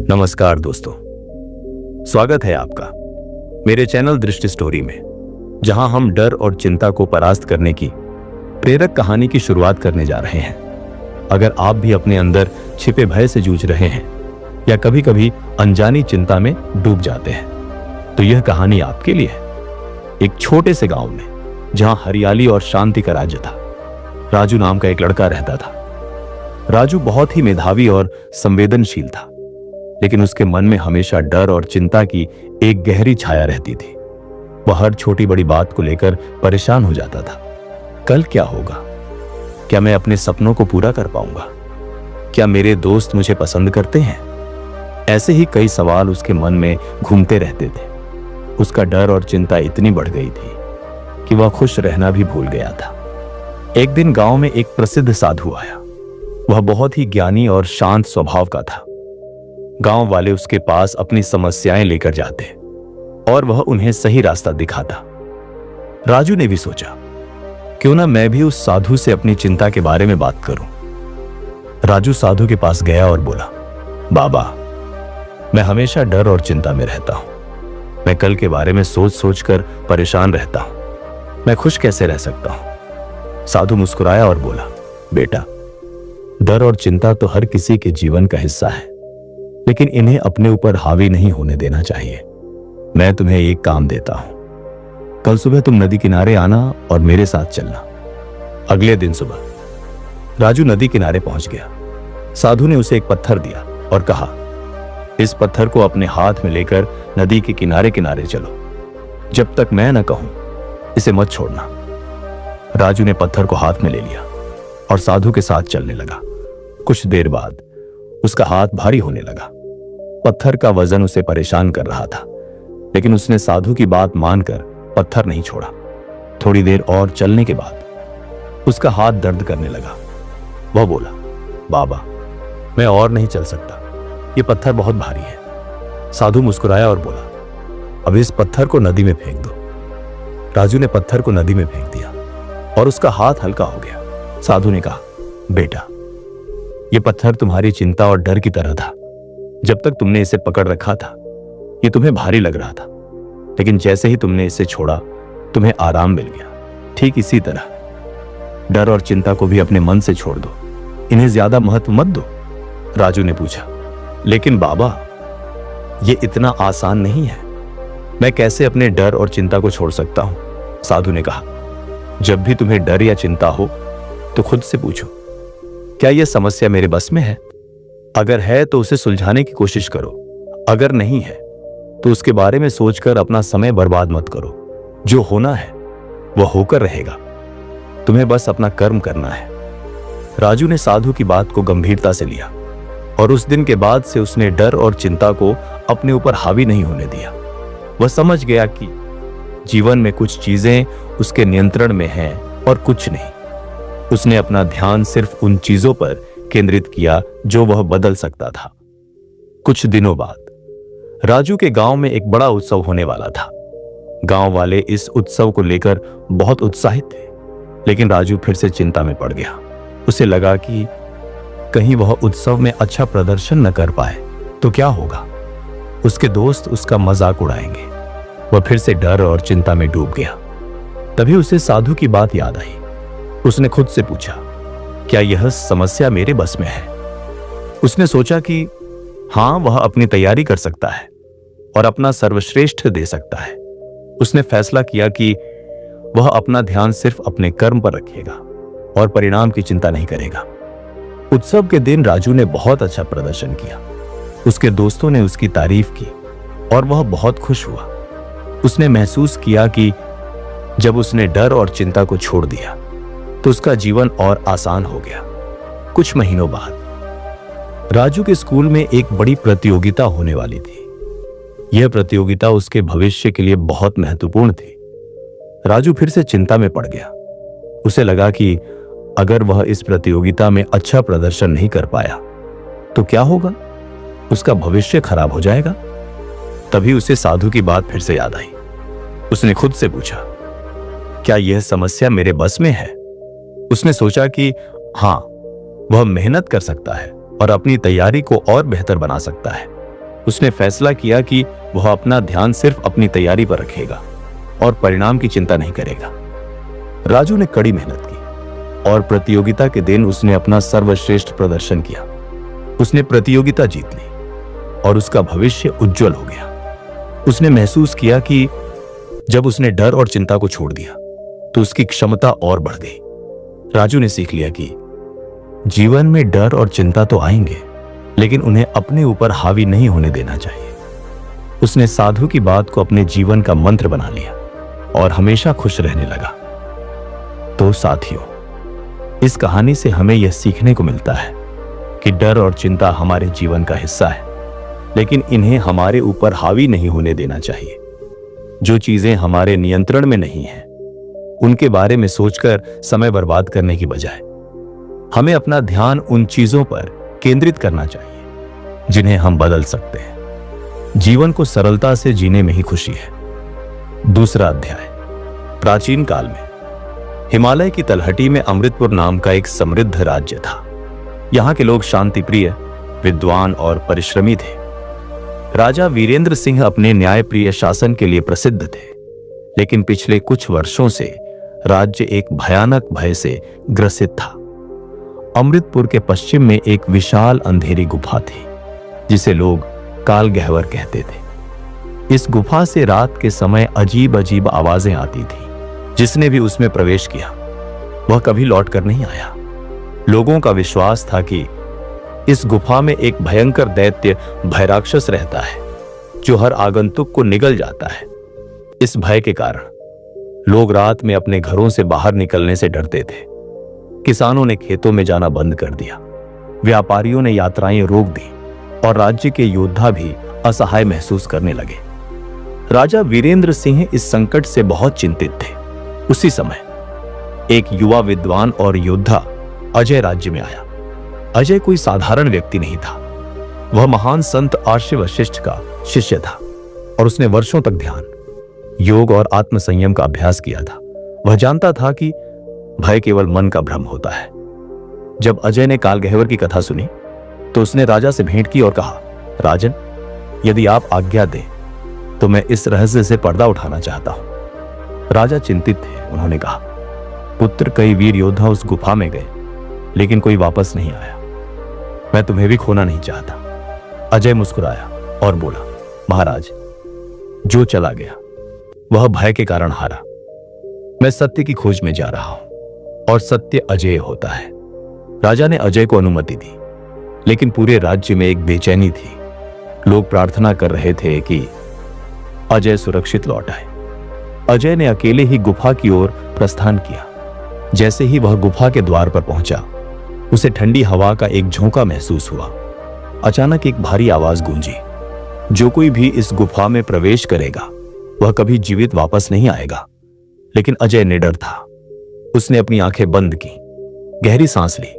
नमस्कार दोस्तों, स्वागत है आपका मेरे चैनल दृष्टि स्टोरी में, जहां हम डर और चिंता को परास्त करने की प्रेरक कहानी की शुरुआत करने जा रहे हैं। अगर आप भी अपने अंदर छिपे भय से जूझ रहे हैं या कभी कभी अनजानी चिंता में डूब जाते हैं, तो यह कहानी आपके लिए है। एक छोटे से गांव में, जहां हरियाली और शांति का राज्य था, राजू नाम का एक लड़का रहता था। राजू बहुत ही मेधावी और संवेदनशील था, लेकिन उसके मन में हमेशा डर और चिंता की एक गहरी छाया रहती थी। वह हर छोटी बड़ी बात को लेकर परेशान हो जाता था। कल क्या होगा? क्या मैं अपने सपनों को पूरा कर पाऊंगा? क्या मेरे दोस्त मुझे पसंद करते हैं? ऐसे ही कई सवाल उसके मन में घूमते रहते थे। उसका डर और चिंता इतनी बढ़ गई थी कि वह खुश रहना भी भूल गया था। एक दिन गांव में एक प्रसिद्ध साधु आया। वह बहुत ही ज्ञानी और शांत स्वभाव का था। गांव वाले उसके पास अपनी समस्याएं लेकर जाते और वह उन्हें सही रास्ता दिखाता। राजू ने भी सोचा, क्यों ना मैं भी उस साधु से अपनी चिंता के बारे में बात करूं। राजू साधु के पास गया और बोला, बाबा, मैं हमेशा डर और चिंता में रहता हूं। मैं कल के बारे में सोच सोच कर परेशान रहता हूं। मैं खुश कैसे रह सकता हूं? साधु मुस्कुराया और बोला, बेटा, डर और चिंता तो हर किसी के जीवन का हिस्सा है, लेकिन इन्हें अपने ऊपर हावी नहीं होने देना चाहिए। मैं तुम्हें एक काम देता हूं। कल सुबह तुम नदी किनारे आना और मेरे साथ चलना। अगले दिन सुबह राजू नदी किनारे पहुंच गया। साधु ने उसे एक पत्थर दिया और कहा, इस पत्थर को अपने हाथ में लेकर नदी के किनारे किनारे चलो। जब तक मैं न कहूं, इसे मत छोड़ना। राजू ने पत्थर को हाथ में ले लिया और साधु के साथ चलने लगा। कुछ देर बाद उसका हाथ भारी होने लगा। पत्थर का वजन उसे परेशान कर रहा था, लेकिन उसने साधु की बात मानकर पत्थर नहीं छोड़ा। थोड़ी देर और चलने के बाद उसका हाथ दर्द करने लगा। वह बोला, बाबा, मैं और नहीं चल सकता, ये पत्थर बहुत भारी है। साधु मुस्कुराया और बोला, अब इस पत्थर को नदी में फेंक दो। राजू ने पत्थर को नदी में फेंक दिया और उसका हाथ हल्का हो गया। साधु ने कहा, बेटा, ये पत्थर तुम्हारी चिंता और डर की तरह था। जब तक तुमने इसे पकड़ रखा था, ये तुम्हें भारी लग रहा था, लेकिन जैसे ही तुमने इसे छोड़ा, तुम्हें आराम मिल गया। ठीक इसी तरह डर और चिंता को भी अपने मन से छोड़ दो, इन्हें ज्यादा महत्व मत दो। राजू ने पूछा, लेकिन बाबा, ये इतना आसान नहीं है। मैं कैसे अपने डर और चिंता को छोड़ सकता हूं? साधु ने कहा, जब भी तुम्हें डर या चिंता हो तो खुद से पूछो, क्या यह समस्या मेरे बस में है? अगर है तो उसे सुलझाने की कोशिश करो। अगर नहीं है तो उसके बारे में सोचकर अपना समय बर्बाद मत करो। जो होना है वह होकर रहेगा। तुम्हें बस अपना कर्म करना है। राजू ने साधु की बात को गंभीरता से लिया और उस दिन के बाद से उसने डर और चिंता को अपने ऊपर हावी नहीं होने दिया। वह समझ गया कि जीवन में कुछ चीजें उसके नियंत्रण में हैं और कुछ नहीं। उसने अपना ध्यान सिर्फ उन चीजों पर केंद्रित किया जो वह बदल सकता था। कुछ दिनों बाद राजू के गांव में एक बड़ा उत्सव होने वाला था। गांव वाले इस उत्सव को लेकर बहुत उत्साहित थे, लेकिन राजू फिर से चिंता में पड़ गया। उसे लगा कि कहीं वह उत्सव में अच्छा प्रदर्शन न कर पाए तो क्या होगा? उसके दोस्त उसका मजाक उड़ाएंगे। वह फिर से डर और चिंता में डूब गया। तभी उसे साधु की बात याद आई। उसने खुद से पूछा, क्या यह समस्या मेरे बस में है? उसने सोचा कि हां, वह अपनी तैयारी कर सकता है और अपना सर्वश्रेष्ठ दे सकता है। उसने फैसला किया कि वह अपना ध्यान सिर्फ अपने कर्म पर रखेगा और परिणाम की चिंता नहीं करेगा। उत्सव के दिन राजू ने बहुत अच्छा प्रदर्शन किया। उसके दोस्तों ने उसकी तारीफ की और वह बहुत खुश हुआ। उसने महसूस किया कि जब उसने डर और चिंता को छोड़ दिया तो उसका जीवन और आसान हो गया। कुछ महीनों बाद राजू के स्कूल में एक बड़ी प्रतियोगिता होने वाली थी। यह प्रतियोगिता उसके भविष्य के लिए बहुत महत्वपूर्ण थी। राजू फिर से चिंता में पड़ गया। उसे लगा कि अगर वह इस प्रतियोगिता में अच्छा प्रदर्शन नहीं कर पाया तो क्या होगा? उसका भविष्य खराब हो जाएगा। तभी उसे साधु की बात फिर से याद आई। उसने खुद से पूछा, क्या यह समस्या मेरे बस में है? उसने सोचा कि हां, वह मेहनत कर सकता है और अपनी तैयारी को और बेहतर बना सकता है। उसने फैसला किया कि वह अपना ध्यान सिर्फ अपनी तैयारी पर रखेगा और परिणाम की चिंता नहीं करेगा। राजू ने कड़ी मेहनत की और प्रतियोगिता के दिन उसने अपना सर्वश्रेष्ठ प्रदर्शन किया। उसने प्रतियोगिता जीत ली और उसका भविष्य उज्जवल हो गया। उसने महसूस किया कि जब उसने डर और चिंता को छोड़ दिया तो उसकी क्षमता और बढ़ गई। राजू ने सीख लिया कि जीवन में डर और चिंता तो आएंगे, लेकिन उन्हें अपने ऊपर हावी नहीं होने देना चाहिए। उसने साधु की बात को अपने जीवन का मंत्र बना लिया और हमेशा खुश रहने लगा। तो साथियों, इस कहानी से हमें यह सीखने को मिलता है कि डर और चिंता हमारे जीवन का हिस्सा है, लेकिन इन्हें हमारे ऊपर हावी नहीं होने देना चाहिए। जो चीजें हमारे नियंत्रण में नहीं हैं, उनके बारे में सोचकर समय बर्बाद करने की बजाय हमें अपना ध्यान उन चीजों पर केंद्रित करना चाहिए जिन्हें हम बदल सकते हैं। जीवन को सरलता से जीने में ही खुशी है। दूसरा अध्याय। प्राचीन काल में हिमालय की तलहटी में अमृतपुर नाम का एक समृद्ध राज्य था। यहां के लोग शांतिप्रिय, विद्वान और परिश्रमी थे। राजा वीरेंद्र सिंह अपने न्यायप्रिय शासन के लिए प्रसिद्ध थे, लेकिन पिछले कुछ वर्षों से राज्य एक भयानक भय से ग्रसित था। अमृतपुर के पश्चिम में एक विशाल अंधेरी गुफा थी, जिसे लोग काल गह्वर कहते थे। इस गुफा से रात के समय अजीब अजीब आवाजें आती थी। जिसने भी उसमें प्रवेश किया वह कभी लौट कर नहीं आया। लोगों का विश्वास था कि इस गुफा में एक भयंकर दैत्य भयराक्षस रहता है, जो हर आगंतुक को निगल जाता है। इस भय के कारण लोग रात में अपने घरों से बाहर निकलने से डरते थे। किसानों ने खेतों में जाना बंद कर दिया, व्यापारियों ने यात्राएं रोक दी और राज्य के योद्धा भी असहाय महसूस करने लगे। राजा वीरेंद्र सिंह इस संकट से बहुत चिंतित थे। उसी समय एक युवा विद्वान और योद्धा अजय राज्य में आया। अजय कोई साधारण व्यक्ति नहीं था। वह महान संत आर्ष वशिष्ठ का शिष्य था और उसने वर्षों तक ध्यान, योग और आत्मसंयम का अभ्यास किया था। वह जानता था कि भय केवल मन का भ्रम होता है। जब अजय ने काल गह्वर की कथा सुनी तो उसने राजा से भेंट की और कहा, राजन, यदि आप आज्ञा दें तो मैं इस रहस्य से पर्दा उठाना चाहता हूं। राजा चिंतित थे। उन्होंने कहा, पुत्र, कई वीर योद्धा उस गुफा में गए, लेकिन कोई वापस नहीं आया। मैं तुम्हें भी खोना नहीं चाहता। अजय मुस्कुराया और बोला, महाराज, जो चला गया वह भय के कारण हारा। मैं सत्य की खोज में जा रहा हूं और सत्य अजय होता है। राजा ने अजय को अनुमति दी, लेकिन पूरे राज्य में एक बेचैनी थी। लोग प्रार्थना कर रहे थे कि अजय सुरक्षित लौट आए। अजय ने अकेले ही गुफा की ओर प्रस्थान किया। जैसे ही वह गुफा के द्वार पर पहुंचा, उसे ठंडी हवा का एक झोंका महसूस हुआ। अचानक एक भारी आवाज गूंजी, जो कोई भी इस गुफा में प्रवेश करेगा वह कभी जीवित वापस नहीं आएगा। लेकिन अजय निडर था। उसने अपनी आंखें बंद की, गहरी सांस ली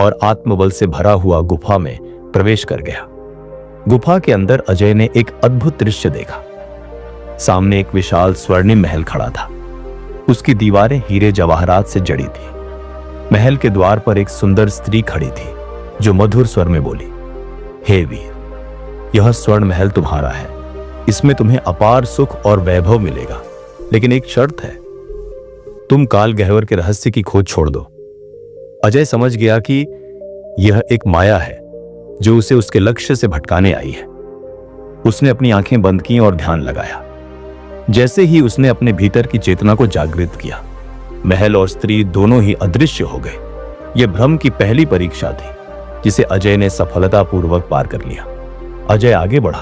और आत्मबल से भरा हुआ गुफा में प्रवेश कर गया। गुफा के अंदर अजय ने एक अद्भुत दृश्य देखा। सामने एक विशाल स्वर्णिम महल खड़ा था। उसकी दीवारें हीरे जवाहरात से जड़ी थी। महल के द्वार पर एक सुंदर स्त्री खड़ी थी, जो मधुर स्वर में बोली, हे वीर, यह स्वर्ण महल तुम्हारा है। इसमें तुम्हें अपार सुख और वैभव मिलेगा, लेकिन एक शर्त है, तुम काल गह्वर के रहस्य की खोज छोड़ दो। अजय समझ गया कि यह एक माया है जो उसे उसके लक्ष्य से भटकाने आई है। उसने अपनी आंखें बंद की और ध्यान लगाया। जैसे ही उसने अपने भीतर की चेतना को जागृत किया, महल और स्त्री दोनों ही अदृश्य हो गए। यह भ्रम की पहली परीक्षा थी, जिसे अजय ने सफलतापूर्वक पार कर लिया। अजय आगे बढ़ा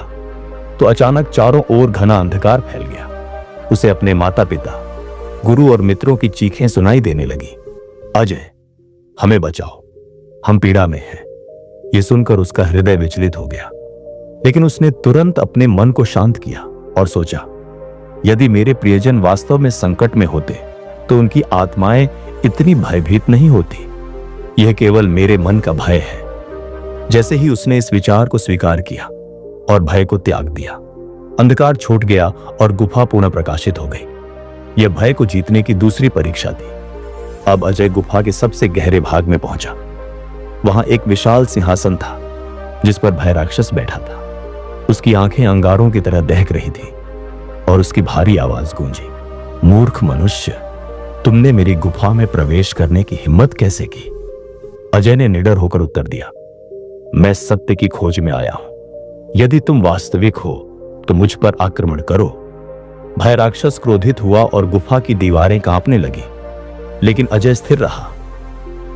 तो अचानक चारों ओर घना अंधकार फैल गया। उसे अपने माता पिता, गुरु और मित्रों की चीखें सुनाई देने लगी, अजय, हमें बचाओ, हम पीड़ा में हैं। यह सुनकर उसका हृदय विचलित हो गया, लेकिन उसने तुरंत अपने मन को शांत किया और सोचा, यदि मेरे प्रियजन वास्तव में संकट में होते तो उनकी आत्माएं इतनी भयभीत नहीं होती। यह केवल मेरे मन का भय है। जैसे ही उसने इस विचार को स्वीकार किया और भय को त्याग दिया, अंधकार छूट गया और गुफा पूर्ण प्रकाशित हो गई। यह भय को जीतने की दूसरी परीक्षा थी। अब अजय गुफा के सबसे गहरे भाग में पहुंचा। वहां एक विशाल सिंहासन था, जिस पर भय राक्षस बैठा था। उसकी आंखें अंगारों की तरह दहक रही थी और उसकी भारी आवाज गूंजी, मूर्ख मनुष्य, तुमने मेरी गुफा में प्रवेश करने की हिम्मत कैसे की? अजय ने निडर होकर उत्तर दिया, मैं सत्य की खोज में आया हूं। यदि तुम वास्तविक हो तो मुझ पर आक्रमण करो। भय राक्षस क्रोधित हुआ और गुफा की दीवारें कांपने लगी, लेकिन अजय स्थिर रहा।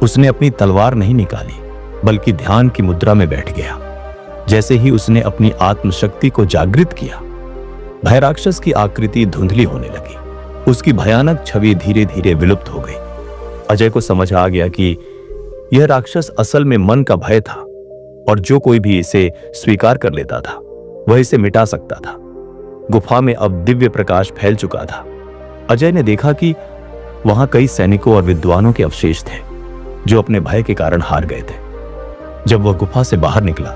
उसने अपनी तलवार नहीं निकाली, बल्कि ध्यान की मुद्रा में बैठ गया। जैसे ही उसने अपनी आत्मशक्ति को जागृत किया, भय राक्षस की आकृति धुंधली होने लगी। उसकी भयानक छवि धीरे धीरे विलुप्त हो गई। अजय को समझ आ गया कि यह राक्षस असल में मन का भय था, और जो कोई भी इसे स्वीकार कर लेता था वह इसे मिटा सकता था। गुफा में अब दिव्य प्रकाश फैल चुका था। अजय ने देखा कि वहां कई सैनिकों और विद्वानों के अवशेष थे जो अपने भय के कारण हार गए थे। जब वह गुफा से बाहर निकला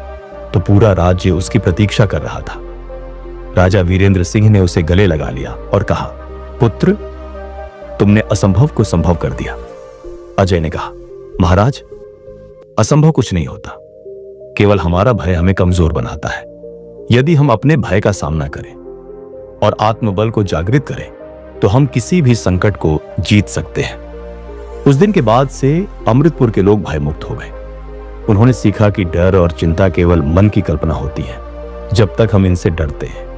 तो पूरा राज्य उसकी प्रतीक्षा कर रहा था। राजा वीरेंद्र सिंह ने उसे गले लगा लिया और कहा, पुत्र, तुमने असंभव को संभव कर दिया। अजय ने कहा, महाराज, असंभव कुछ नहीं होता, केवल हमारा भय हमें कमजोर बनाता है। यदि हम अपने भय का सामना करें और आत्मबल को जागृत करें तो हम किसी भी संकट को जीत सकते हैं। उस दिन के बाद से अमृतपुर के लोग भयमुक्त हो गए। उन्होंने सीखा कि डर और चिंता केवल मन की कल्पना होती है। जब तक हम इनसे डरते हैं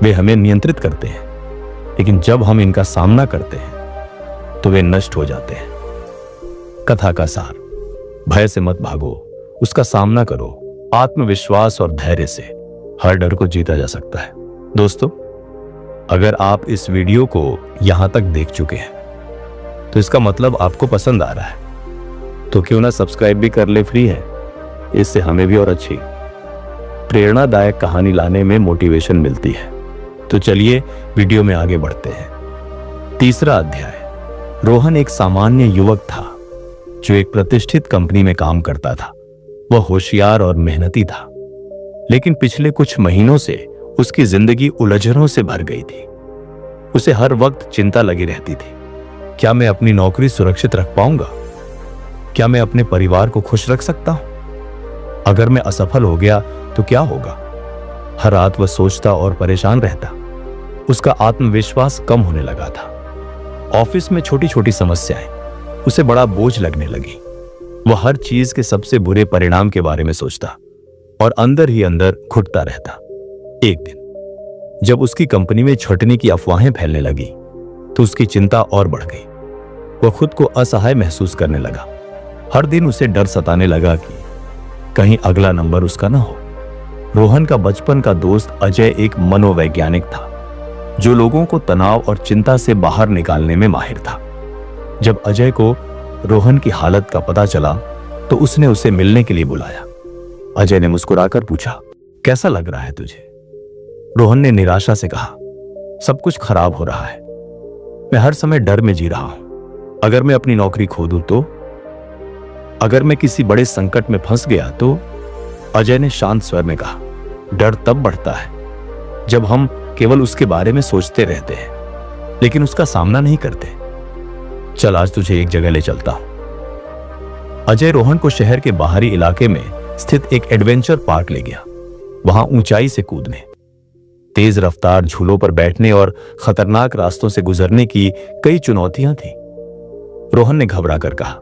वे हमें नियंत्रित करते हैं, लेकिन जब हम इनका सामना करते हैं तो वे नष्ट हो जाते हैं। कथा का सार, भय से मत भागो, उसका सामना करो। आत्मविश्वास और धैर्य से हर डर को जीता जा सकता है। दोस्तों, अगर आप इस वीडियो को यहां तक देख चुके हैं तो इसका मतलब आपको पसंद आ रहा है। तो क्यों ना सब्सक्राइब भी कर ले, फ्री है। इससे हमें भी और अच्छी प्रेरणादायक कहानी लाने में मोटिवेशन मिलती है। तो चलिए वीडियो में आगे बढ़ते हैं। तीसरा अध्याय। रोहन एक सामान्य युवक था जो एक प्रतिष्ठित कंपनी में काम करता था। वह होशियार और मेहनती था, लेकिन पिछले कुछ महीनों से उसकी जिंदगी उलझनों से भर गई थी। उसे हर वक्त चिंता लगी रहती थी। क्या मैं अपनी नौकरी सुरक्षित रख पाऊंगा? क्या मैं अपने परिवार को खुश रख सकता हूं? अगर मैं असफल हो गया तो क्या होगा? हर रात वह सोचता और परेशान रहता। उसका आत्मविश्वास कम होने लगा था। ऑफिस में छोटी छोटी समस्याएं उसे बड़ा बोझ लगने लगी। वह हर चीज के सबसे बुरे परिणाम के बारे में सोचता और अंदर ही अंदर घुटता रहता। एक दिन जब उसकी कंपनी में छंटनी की अफवाहें फैलने लगी तो उसकी चिंता और बढ़ गई। वह खुद को असहाय महसूस करने लगा। हर दिन उसे डर सताने लगा कि कहीं अगला नंबर उसका ना हो। रोहन का बचपन का दोस्त अजय एक मनोवैज्ञानिक था जो लोगों को तनाव और चिंता से बाहर निकालने में माहिर था। जब अजय को रोहन की हालत का पता चला तो उसने उसे मिलने के लिए बुलाया। अजय ने मुस्कुराकर पूछा, कैसा लग रहा है तुझे? रोहन ने निराशा से कहा, सब कुछ खराब हो रहा है। मैं हर समय डर में जी रहा हूं। अगर मैं अपनी नौकरी खो दूं तो? अगर मैं किसी बड़े संकट में फंस गया तो? अजय ने शांत स्वर में कहा, डर तब बढ़ता है जब हम केवल उसके बारे में सोचते रहते हैं, लेकिन उसका सामना नहीं करते। चल, आज तुझे एक जगह ले चलता हूं। अजय रोहन को शहर के बाहरी इलाके में स्थित एक एडवेंचर पार्क ले गया। वहां ऊंचाई से कूदने, तेज रफ्तार झूलों पर बैठने और खतरनाक रास्तों से गुजरने की कई चुनौतियां थी। रोहन ने घबरा कर कहा,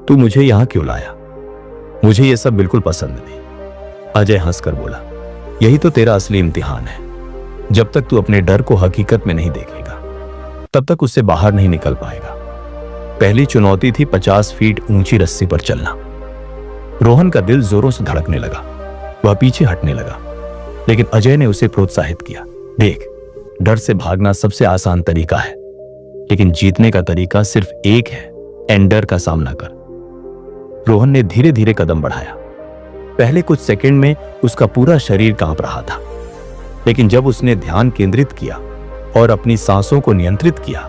तू मुझे यहां क्यों लाया? मुझे यह सब बिल्कुल पसंद नहीं। अजय हंसकर बोला, यही तो तेरा असली इम्तिहान है। जब तक तू अपने डर को हकीकत में नहीं देखेगा तब तक उससे बाहर नहीं निकल पाएगा। पहली चुनौती थी 50 फीट ऊंची रस्सी पर चलना। रोहन का दिल जोरों से धड़कने लगा। वह पीछे हटने लगा, लेकिन अजय ने उसे प्रोत्साहित किया। देख, डर से भागना सबसे आसान तरीका है, लेकिन जीतने का तरीका सिर्फ एक है, एंडर का सामना कर। रोहन ने धीरे धीरे कदम बढ़ाया। पहले कुछ सेकंड में उसका पूरा शरीर कांप रहा था, लेकिन जब उसने ध्यान केंद्रित किया और अपनी सांसों को नियंत्रित किया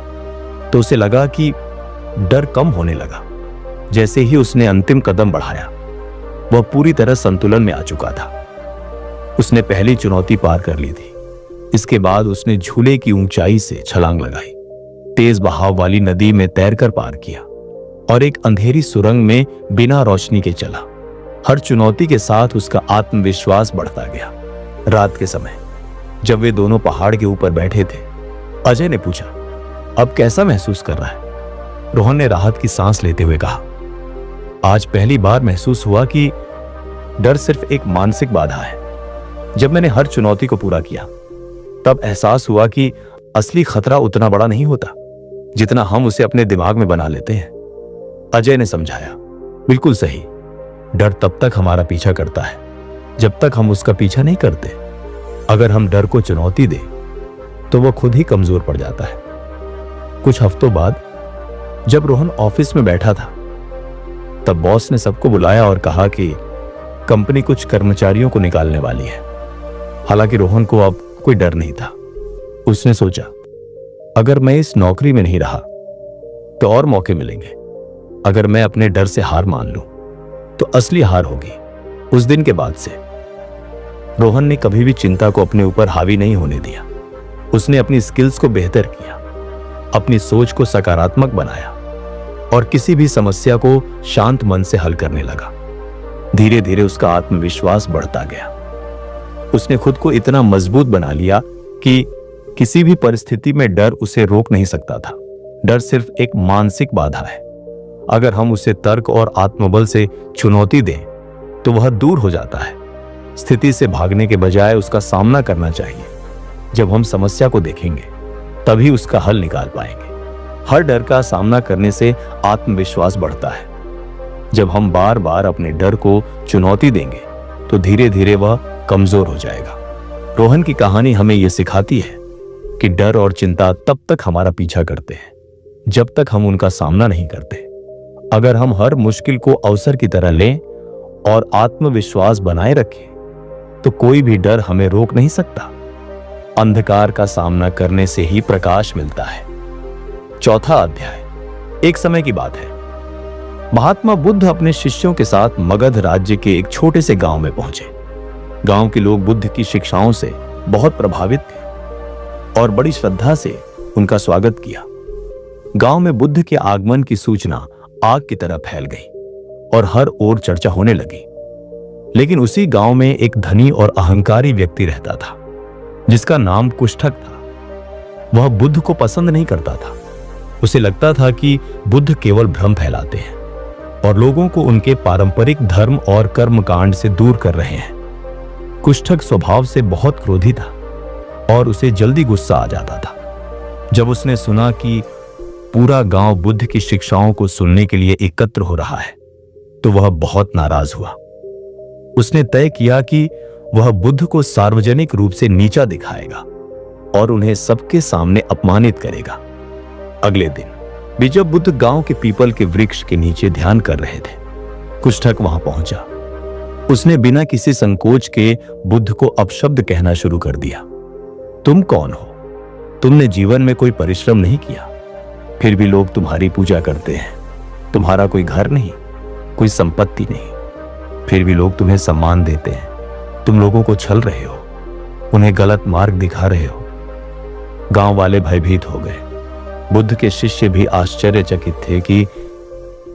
तो उसे लगा कि डर कम होने लगा। जैसे ही उसने अंतिम कदम बढ़ाया, वह पूरी तरह संतुलन में आ चुका था। उसने पहली चुनौती पार कर ली थी। इसके बाद उसने झूले की ऊंचाई से छलांग लगाई, तेज बहाव वाली नदी में तैरकर पार किया और एक अंधेरी सुरंग में बिना रोशनी के चला। हर चुनौती के साथ उसका आत्मविश्वास बढ़ता गया। रात के समय जब वे दोनों पहाड़ के ऊपर बैठे थे, अजय ने पूछा, अब कैसा महसूस कर रहा है? रोहन ने राहत की सांस लेते हुए कहा, आज पहली बार महसूस हुआ कि डर सिर्फ एक मानसिक बाधा है। जब मैंने हर चुनौती को पूरा किया तब एहसास हुआ कि असली खतरा उतना बड़ा नहीं होता जितना हम उसे अपने दिमाग में बना लेते हैं। अजय ने समझाया, बिल्कुल सही। डर तब तक हमारा पीछा करता है जब तक हम उसका पीछा नहीं करते। अगर हम डर को चुनौती दें तो वह खुद ही कमजोर पड़ जाता है। कुछ हफ्तों बाद जब रोहन ऑफिस में बैठा था तब बॉस ने सबको बुलाया और कहा कि कंपनी कुछ कर्मचारियों को निकालने वाली है। हालांकि रोहन को अब कोई डर नहीं था। उसने सोचा, अगर मैं इस नौकरी में नहीं रहा तो और मौके मिलेंगे। अगर मैं अपने डर से हार मान लूं तो असली हार होगी। उस दिन के बाद से रोहन ने कभी भी चिंता को अपने ऊपर हावी नहीं होने दिया। उसने अपनी स्किल्स को बेहतर किया, अपनी सोच को सकारात्मक बनाया और किसी भी समस्या को शांत मन से हल करने लगा। धीरे धीरे उसका आत्मविश्वास बढ़ता गया। उसने खुद को इतना मजबूत बना लिया कि किसी भी परिस्थिति में डर उसे रोक नहीं सकता था। डर सिर्फ एक मानसिक बाधा है। अगर हम उसे तर्क और आत्मबल से चुनौती दें तो वह दूर हो जाता है। स्थिति से भागने के बजाय उसका सामना करना चाहिए। जब हम समस्या को देखेंगे तभी उसका हल निकाल पाएंगे। हर डर का सामना करने से आत्मविश्वास बढ़ता है। जब हम बार बार अपने डर को चुनौती देंगे तो धीरे धीरे वह कमजोर हो जाएगा। रोहन की कहानी हमें यह सिखाती है कि डर और चिंता तब तक हमारा पीछा करते हैं जब तक हम उनका सामना नहीं करते। अगर हम हर मुश्किल को अवसर की तरह लें और आत्मविश्वास बनाए रखें तो कोई भी डर हमें रोक नहीं सकता। अंधकार का सामना करने से ही प्रकाश मिलता है। चौथा अध्याय। एक समय की बात है। महात्मा बुद्ध अपने शिष्यों के साथ मगध राज्य के एक छोटे से गांव में पहुंचे। गांव के लोग बुद्ध की शिक्षाओं से बहुत प्रभावित थे और बड़ी श्रद्धा से उनका स्वागत किया। गांव में बुद्ध के आगमन की सूचना आग की तरह फैल गई और हर ओर चर्चा होने लगी। लेकिन उसी गांव में एक धनी और अहंकारी व्यक्ति रहता था जिसका नाम कुष्ठक था। वह बुद्ध को पसंद नहीं करता था। उसे लगता था कि बुद्ध केवल भ्रम फैलाते हैं और लोगों को उनके पारंपरिक धर्म और कर्मकांड से दूर कर रहे हैं। कुष्ठक स्वभाव से बहुत क्रोधी था और उसे जल्दी गुस्सा आ जाता था। जब उसने सुना कि पूरा गांव बुद्ध की शिक्षाओं को सुनने के लिए एकत्र हो रहा है तो वह बहुत नाराज हुआ। उसने तय किया कि वह बुद्ध को सार्वजनिक रूप से नीचा दिखाएगा और उन्हें सबके सामने अपमानित करेगा। अगले दिन भी जब बुद्ध गांव के पीपल के वृक्ष के नीचे ध्यान कर रहे थे, कुष्ठक वहां पहुंचा। उसने बिना किसी संकोच के बुद्ध को अपशब्द कहना शुरू कर दिया। तुम कौन हो? तुमने जीवन में कोई परिश्रम नहीं किया, फिर भी लोग तुम्हारी पूजा करते हैं। तुम्हारा कोई घर नहीं, कोई संपत्ति नहीं, फिर भी लोग तुम्हें सम्मान देते हैं। तुम लोगों को छल रहे हो, उन्हें गलत मार्ग दिखा रहे हो। गांव वाले भयभीत हो गए। बुद्ध के शिष्य भी आश्चर्यचकित थे कि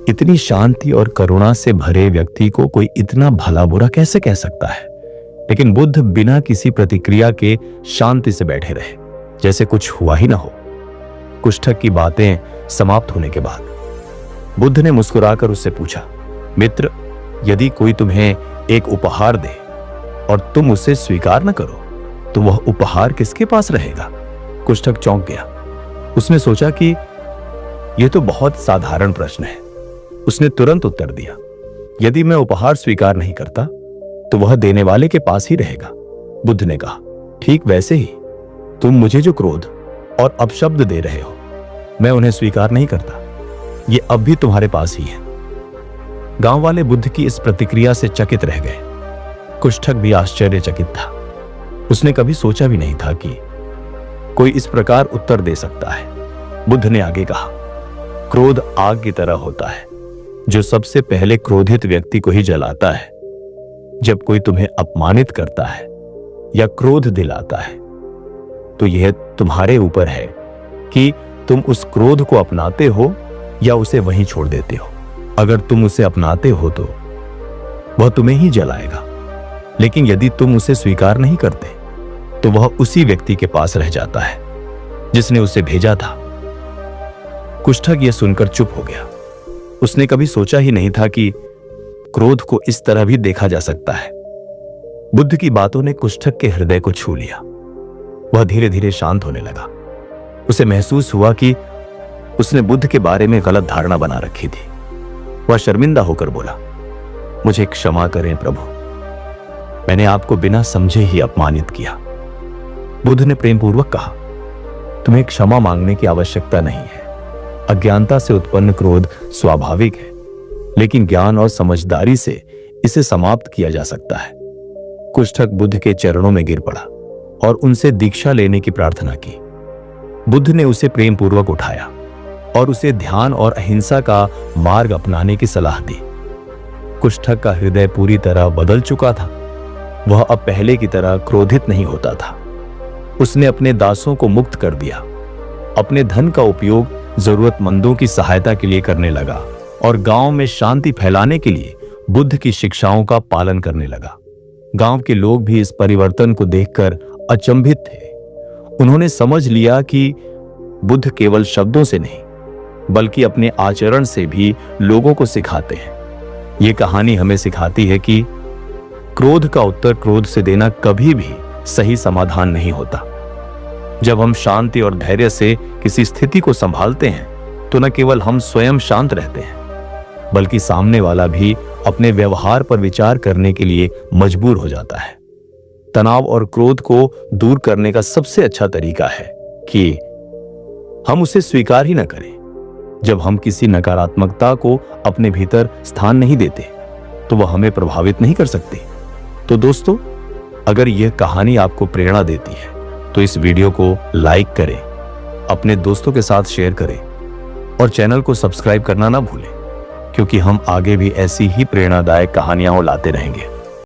इतनी शांति और करुणा से भरे व्यक्ति को कोई इतना भला बुरा कैसे कह सकता है। लेकिन बुद्ध बिना किसी प्रतिक्रिया के शांति से बैठे रहे, जैसे कुछ हुआ ही ना हो। कुष्ठक की बातें समाप्त होने के बाद बुद्ध ने मुस्कुराकर उससे पूछा, मित्र, यदि कोई तुम्हें एक उपहार दे और तुम उसे स्वीकार न करो तो वह उपहार किसके पास रहेगा? कुष्ठक चौंक गया। उसने सोचा कि यह तो बहुत साधारण प्रश्न है। उसने तुरंत उत्तर दिया, यदि मैं उपहार स्वीकार नहीं करता तो वह देने वाले के पास ही रहेगा। बुद्ध ने कहा, ठीक वैसे ही तुम मुझे जो क्रोध और अपशब्द दे रहे हो, मैं उन्हें स्वीकार नहीं करता। ये अब भी तुम्हारे पास ही है। गांव वाले बुद्ध की इस प्रतिक्रिया से चकित रह गए। कुष्ठक भी आश्चर्यचकित था। उसने कभी सोचा भी नहीं था कि कोई इस प्रकार उत्तर दे सकता है। बुद्ध ने आगे कहा, क्रोध आग की तरह होता है जो सबसे पहले क्रोधित व्यक्ति को ही जलाता है। जब कोई तुम्हें अपमानित करता है या क्रोध दिलाता है तो यह तुम्हारे ऊपर है कि तुम उस क्रोध को अपनाते हो या उसे वहीं छोड़ देते हो। अगर तुम उसे अपनाते हो तो वह तुम्हें ही जलाएगा लेकिन यदि तुम उसे स्वीकार नहीं करते तो वह उसी व्यक्ति के पास रह जाता है जिसने उसे भेजा था। कुष्ठक यह सुनकर चुप हो गया। उसने कभी सोचा ही नहीं था कि क्रोध को इस तरह भी देखा जा सकता है। बुद्ध की बातों ने कुष्ठक के हृदय को छू लिया। वह धीरे धीरे शांत होने लगा। उसे महसूस हुआ कि उसने बुद्ध के बारे में गलत धारणा बना रखी थी। वह शर्मिंदा होकर बोला, मुझे क्षमा करें प्रभु, मैंने आपको बिना समझे ही अपमानित किया। बुद्ध ने प्रेमपूर्वक कहा, तुम्हें क्षमा मांगने की आवश्यकता नहीं है। अज्ञानता से उत्पन्न क्रोध स्वाभाविक है, लेकिन ज्ञान और समझदारी से इसे समाप्त किया जा सकता है। कुष्ठक बुद्ध के चरणों में गिर पड़ा और उनसे दीक्षा लेने की प्रार्थना की। बुद्ध ने उसे प्रेमपूर्वक उठाया और उसे ध्यान और अहिंसा का मार्ग अपनाने की सलाह दी। कुष्ठक का हृदय पूरी तरह बदल चुका था। वह अब पहले की तरह क्रोधित नहीं होता था। उसने अपने दासों को मुक्त कर दिया, अपने धन का उपयोग जरूरतमंदों की सहायता के लिए करने लगा और गांव में शांति फैलाने के लिए बुद्ध की शिक्षाओं का पालन करने लगा। गांव के लोग भी इस परिवर्तन को देखकर अचंभित थे। उन्होंने समझ लिया कि बुद्ध केवल शब्दों से नहीं बल्कि अपने आचरण से भी लोगों को सिखाते हैं। ये कहानी हमें सिखाती है कि क्रोध का उत्तर क्रोध से देना कभी भी सही समाधान नहीं होता। जब हम शांति और धैर्य से किसी स्थिति को संभालते हैं तो न केवल हम स्वयं शांत रहते हैं बल्कि सामने वाला भी अपने व्यवहार पर विचार करने के लिए मजबूर हो जाता है। तनाव और क्रोध को दूर करने का सबसे अच्छा तरीका है कि हम उसे स्वीकार ही न करें। जब हम किसी नकारात्मकता को अपने भीतर स्थान नहीं देते तो वह हमें प्रभावित नहीं कर सकती। तो दोस्तों, अगर यह कहानी आपको प्रेरणा देती है तो इस वीडियो को लाइक करें, अपने दोस्तों के साथ शेयर करें और चैनल को सब्सक्राइब करना ना भूलें, क्योंकि हम आगे भी ऐसी ही प्रेरणादायक कहानियां लाते रहेंगे।